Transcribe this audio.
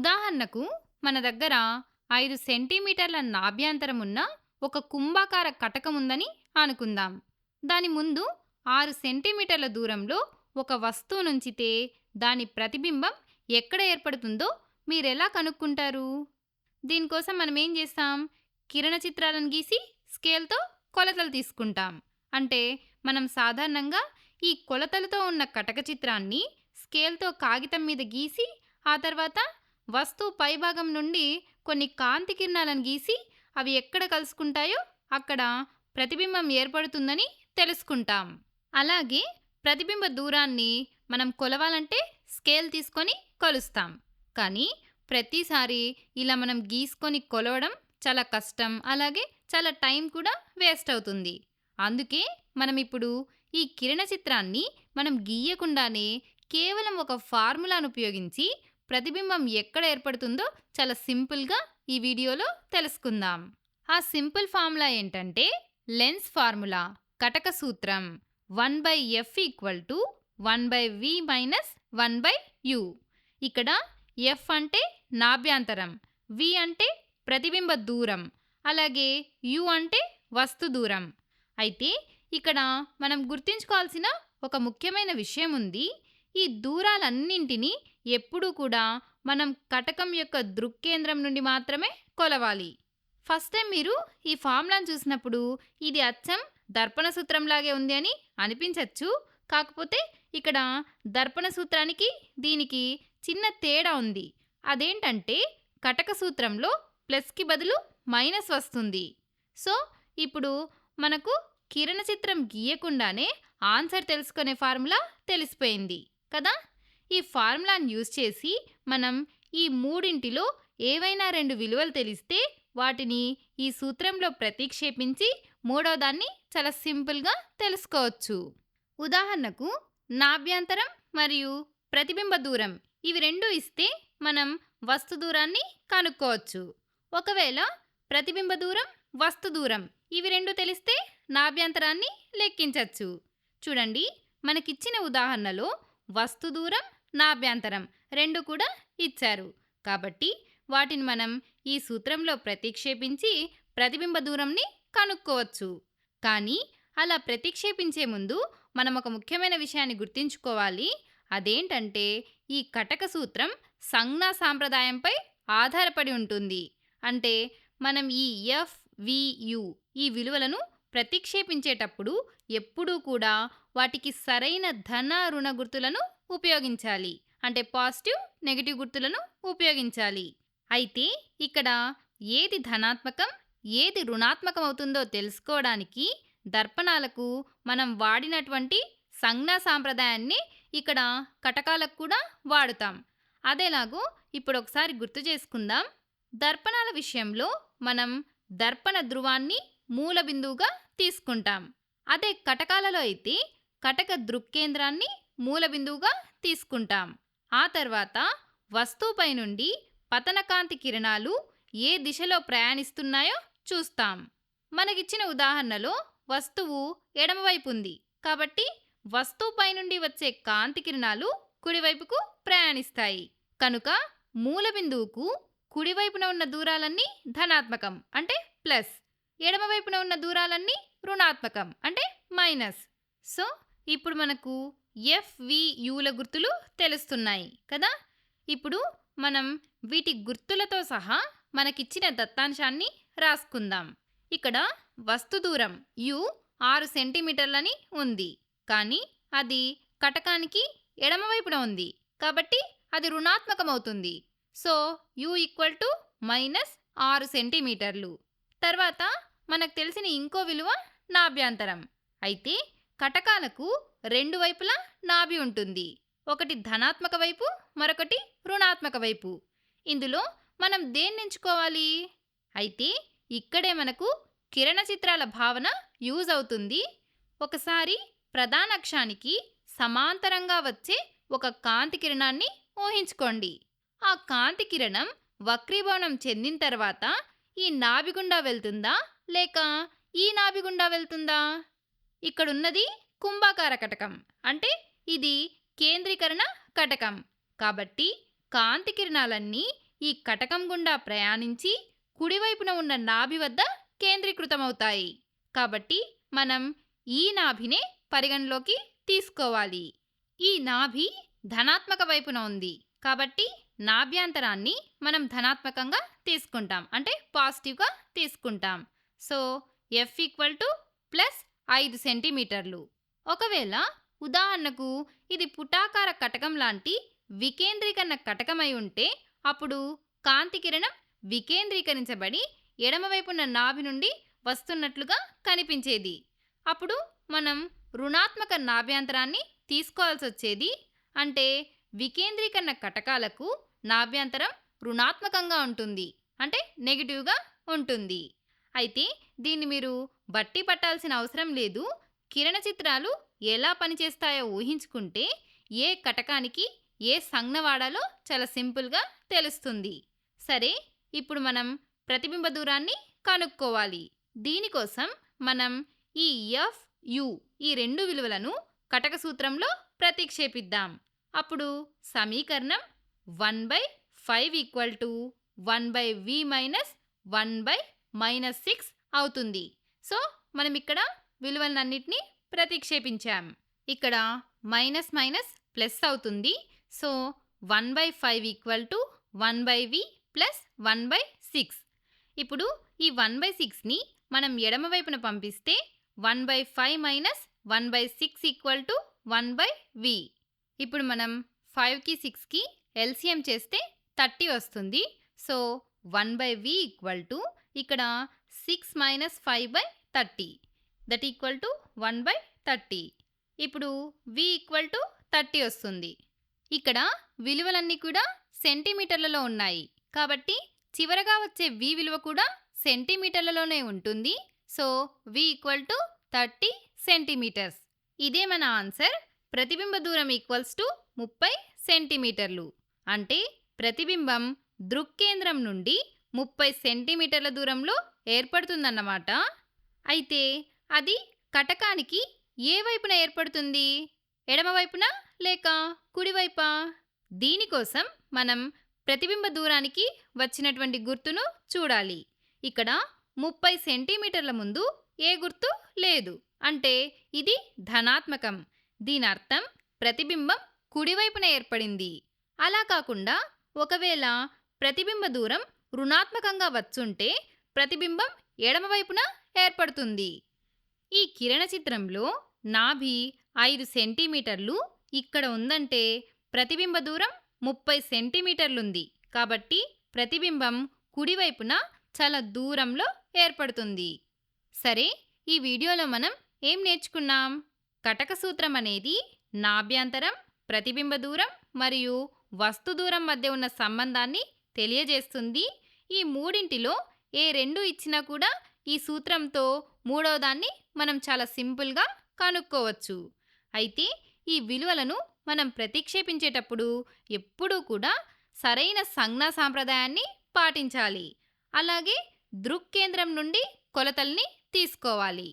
ఉదాహరణకు మన దగ్గర 5 సెంటీమీటర్ల నాభ్యంతరం ఉన్న ఒక కుంభాకార కటకం ఉందని అనుకుందాం. దాని ముందు 6 సెంటీమీటర్ల దూరంలో ఒక వస్తువు నుంచితే దాని ప్రతిబింబం ఎక్కడ ఏర్పడుతుందో మీరెలా కనుక్కుంటారు? దీనికోసం మనం ఏం చేస్తాం? కిరణ చిత్రాలను గీసి స్కేల్తో కొలతలు తీసుకుంటాం. అంటే మనం సాధారణంగా ఈ కొలతలతో ఉన్న కటక చిత్రాన్ని స్కేల్తో కాగితం మీద గీసి ఆ తర్వాత వస్తువు పైభాగం నుండి కొన్ని కాంతి కిరణాలను గీసి అవి ఎక్కడ కలుసుకుంటాయో అక్కడ ప్రతిబింబం ఏర్పడుతుందని తెలుసుకుంటాం. అలాగే ప్రతిబింబ దూరాన్ని మనం కొలవాలంటే స్కేల్ తీసుకొని కొలుస్తాం. కానీ ప్రతిసారి ఇలా మనం గీసుకొని కొలవడం చాలా కష్టం, అలాగే చాలా టైం కూడా వేస్ట్ అవుతుంది. అందుకే మనం ఇప్పుడు ఈ కిరణ చిత్రాన్ని మనం గీయకుండానే కేవలం ఒక ఫార్ములాను ఉపయోగించి ప్రతిబింబం ఎక్కడ ఏర్పడుతుందో చాలా సింపుల్గా ఈ వీడియోలో తెలుసుకుందాం. ఆ సింపుల్ ఫార్ములా ఏంటంటే లెన్స్ ఫార్ములా, కటక సూత్రం 1/f = 1/v - 1/u. ఇక్కడ f అంటే నాభ్యంతరం, v అంటే ప్రతిబింబ దూరం, అలాగే u అంటే వస్తు దూరం. అయితే ఇక్కడ మనం గుర్తుంచుకోవాల్సిన ఒక ముఖ్యమైన విషయం ఉంది. ఈ దూరాలన్నింటినీ ఎప్పుడూ కూడా మనం కటకం యొక్క దృక్కేంద్రం నుండి మాత్రమే కొలవాలి. ఫస్ట్ టైం మీరు ఈ ఫార్ములాను చూసినప్పుడు ఇది అచ్చం దర్పణ సూత్రంలాగే ఉంది అని అనిపించవచ్చు. కాకపోతే ఇక్కడ దర్పణ సూత్రానికి దీనికి చిన్న తేడా ఉంది. అదేంటంటే కటక సూత్రంలో ప్లస్కి బదులు మైనస్ వస్తుంది. సో ఇప్పుడు మనకు కిరణ చిత్రం గీయకుండానే ఆన్సర్ తెలుసుకునే ఫార్ములా తెలిసిపోయింది కదా. ఈ ఫార్ములాను యూజ్ చేసి మనం ఈ మూడింటిలో ఏవైనా 2 విలువలు తెలిస్తే వాటిని ఈ సూత్రంలో ప్రతిక్షేపించి మూడో దాన్ని చాలా సింపుల్గా తెలుసుకోవచ్చు. ఉదాహరణకు నాభ్యంతరం మరియు ప్రతిబింబ దూరం ఇవి రెండు ఇస్తే మనం వస్తు దూరాన్ని కనుక్కోవచ్చు. ఒకవేళ ప్రతిబింబ దూరం, వస్తు దూరం ఇవి రెండు తెలిస్తే నాభ్యంతరాన్ని లెక్కించవచ్చు. చూడండి, మనకిచ్చిన ఉదాహరణలో వస్తు దూరం, నాభ్యంతరం రెండు కూడా ఇచ్చారు. కాబట్టి వాటిని మనం ఈ సూత్రంలో ప్రతిక్షేపించి ప్రతిబింబ దూరంని కనుక్కోవచ్చు. కానీ అలా ప్రతిక్షేపించే ముందు మనం ఒక ముఖ్యమైన విషయాన్ని గుర్తుంచుకోవాలి. అదేంటంటే ఈ కటక సూత్రం సంజ్ఞా సాంప్రదాయంపై ఆధారపడి ఉంటుంది. అంటే మనం ఈ ఎఫ్, వి, యు ఈ విలువలను ప్రతిక్షేపించేటప్పుడు ఎప్పుడూ కూడా వాటికి సరైన ధన, రుణ గుర్తులను ఉపయోగించాలి. అంటే పాజిటివ్, నెగిటివ్ గుర్తులను ఉపయోగించాలి. అయితే ఇక్కడ ఏది ధనాత్మకం, ఏది రుణాత్మకం అవుతుందో తెలుసుకోవడానికి దర్పణాలకు మనం వాడినటువంటి సంజ్ఞా సాంప్రదాయాన్ని ఇక్కడ కటకాలకు కూడా వాడుతాం. అదేలాగో ఇప్పుడు ఒకసారి గుర్తు చేసుకుందాం. దర్పణాల విషయంలో మనం దర్పణ ధ్రువాన్ని మూల బిందువుగా తీసుకుంటాం. అదే కటకాలలో అయితే కటక దృక్కేంద్రాన్ని మూల బిందువుగా తీసుకుంటాం. ఆ తర్వాత వస్తువుపై నుండి పతనకాంతి కిరణాలు ఏ దిశలో ప్రయాణిస్తున్నాయో చూస్తాం. మనకిచ్చిన ఉదాహరణలో వస్తువు ఎడమవైపు ఉంది కాబట్టి వస్తువుపై నుండి వచ్చే కాంతి కిరణాలు కుడివైపుకు ప్రయాణిస్తాయి. కనుక మూల బిందువుకు కుడివైపున ఉన్న దూరాలన్నీ ధనాత్మకం అంటే ప్లస్, ఎడమవైపున ఉన్న దూరాలన్నీ రుణాత్మకం అంటే మైనస్. సో ఇప్పుడు మనకు ఎఫ్, వి, యుల గుర్తులు తెలుస్తున్నాయి కదా. ఇప్పుడు మనం వీటి గుర్తులతో సహా మనకిచ్చిన దత్తాంశాన్ని రాసుకుందాం. ఇక్కడ వస్తు దూరం యు 6 సెంటీమీటర్లని ఉంది. కానీ అది కటకానికి ఎడమవైపున ఉంది కాబట్టి అది రుణాత్మకం అవుతుంది. సో యు = -6 సెంటీమీటర్లు. తర్వాత మనకు తెలిసిన ఇంకో విలువ నాభ్యంతరం. అయితే కటకాలకు రెండు వైపులా నాభి ఉంటుంది. ఒకటి ధనాత్మక వైపు, మరొకటి రుణాత్మక వైపు. ఇందులో మనం దేన్ని ఎంచుకోవాలి? అయితే ఇక్కడే మనకు కిరణ చిత్రాల భావన యూజ్ అవుతుంది. ఒకసారి ప్రధాన అక్షానికి సమాంతరంగా వచ్చే ఒక కాంతి కిరణాన్ని ఊహించుకోండి. ఆ కాంతి కిరణం వక్రీభవనం చెందిన తర్వాత ఈ నాభి గుండా వెళ్తుందా లేక ఈ నాభి గుండా వెళ్తుందా? ఇక్కడున్నది కుంభాకార కటకం అంటే ఇది కేంద్రీకరణ కటకం. కాబట్టి కాంతి కిరణాలన్నీ ఈ కటకం గుండా ప్రయాణించి కుడివైపున ఉన్న నాభి వద్ద కేంద్రీకృతమవుతాయి. కాబట్టి మనం ఈ నాభినే పరిగణలోకి తీసుకోవాలి. ఈ నాభి ధనాత్మక వైపున ఉంది కాబట్టి నాభ్యంతరాన్ని మనం ధనాత్మకంగా తీసుకుంటాం, అంటే పాజిటివ్గా తీసుకుంటాం. So F equal to plus 5 సెంటీమీటర్లు. ఒకవేళ ఉదాహరణకు ఇది పుటాకార కటకం లాంటి వికేంద్రీకరణ కటకమై ఉంటే అప్పుడు కాంతి కిరణం వికేంద్రీకరించబడి ఎడమవైపున్న నాభి నుండి వస్తున్నట్లుగా కనిపించేది. అప్పుడు మనం రుణాత్మక నాభ్యంతరాన్ని తీసుకోవాల్సి వచ్చేది. అంటే వికేంద్రీకరణ కటకాలకు నాభ్యంతరం రుణాత్మకంగా ఉంటుంది, అంటే నెగిటివ్గా ఉంటుంది. అయితే దీన్ని మీరు బట్టి పట్టాల్సిన అవసరం లేదు. కిరణ చిత్రాలు ఎలా పనిచేస్తాయో ఊహించుకుంటే ఏ కటకానికి ఏ సంజ్ఞ వాడాలో చాలా సింపుల్గా తెలుస్తుంది. సరే, ఇప్పుడు మనం ప్రతిబింబ దూరాన్ని కనుక్కోవాలి. దీనికోసం మనం ఈ ఎఫ్ యు ఈ రెండు విలువలను కటక సూత్రంలో ప్రతిక్షేపిద్దాం. అప్పుడు సమీకరణం 1/5 ఈక్వల్ టు 1/v మైనస్ 1/-6 అవుతుంది. సో మనం ఇక్కడ విలువలన్నిటినీ ప్రతిక్షేపించాం. ఇక్కడ మైనస్ మైనస్ ప్లస్ అవుతుంది. So 1/5 equal to 1/v plus 1/6. ఇప్పుడు ఈ 1/6ని మనం ఎడమ వైపున పంపిస్తే 1/5 మైనస్ 1/6 ఈక్వల్ టు 1/v. ఇప్పుడు మనం 5కి 6కి ఎల్సిఎం చేస్తే 30 వస్తుంది. సో 1/v ఈక్వల్ టు ఇక్కడ 6 మైనస్ 5/30 దట్ ఈక్వల్ టు 1/30. ఇప్పుడు v ఈక్వల్ టు 30 వస్తుంది. ఇక్కడ విలువలన్నీ కూడా సెంటీమీటర్లలో ఉన్నాయి కాబట్టి చివరగా వచ్చే v విలువ కూడా సెంటీమీటర్లలోనే ఉంటుంది. So v equal to 30 centimetres. ఇదే మన ఆన్సర్. ప్రతిబింబ దూరం ఈక్వల్స్ టు 30 సెంటీమీటర్లు. అంటే ప్రతిబింబం దృక్కేంద్రం నుండి 30 సెంటీమీటర్ల దూరంలో ఏర్పడుతుందన్నమాట. అయితే అది కటకానికి ఏ వైపున ఏర్పడుతుంది? ఎడమవైపున లేక కుడివైపా? దీనికోసం మనం ప్రతిబింబ దూరానికి వచ్చినటువంటి గుర్తును చూడాలి. ఇక్కడ 30 సెంటీమీటర్ల ముందు ఏ గుర్తు లేదు, అంటే ఇది ధనాత్మకం. దీని అర్థం ప్రతిబింబం కుడివైపున ఏర్పడింది. అలా కాకుండా ఒకవేళ ప్రతిబింబ దూరం రుణాత్మకంగా వచ్చుంటే ప్రతిబింబం ఎడమవైపున ఏర్పడుతుంది. ఈ కిరణ చిత్రంలో నాభి 5 సెంటీమీటర్లు ఇక్కడ ఉందంటే ప్రతిబింబ దూరం 30 సెంటీమీటర్లుంది. కాబట్టి ప్రతిబింబం కుడివైపున చాలా దూరంలో ఏర్పడుతుంది. సరే, ఈ వీడియోలో మనం ఏం నేర్చుకున్నాం? కటక సూత్రం అనేది నాభ్యంతరం, ప్రతిబింబ దూరం మరియు వస్తు దూరం మధ్య ఉన్న సంబంధాన్ని తెలియజేస్తుంది. ఈ మూడింటిలో ఏ రెండు ఇచ్చినా కూడా ఈ సూత్రంతో మూడవ దాన్ని మనం చాలా సింపుల్గా కనుక్కోవచ్చు. అయితే ఈ విలువలను మనం ప్రతిక్షేపించేటప్పుడు ఎప్పుడూ కూడా సరైన సంజ్ఞా సాంప్రదాయాన్ని పాటించాలి. అలాగే దృక్కేంద్రం నుండి కొలతల్ని తీసుకోవాలి.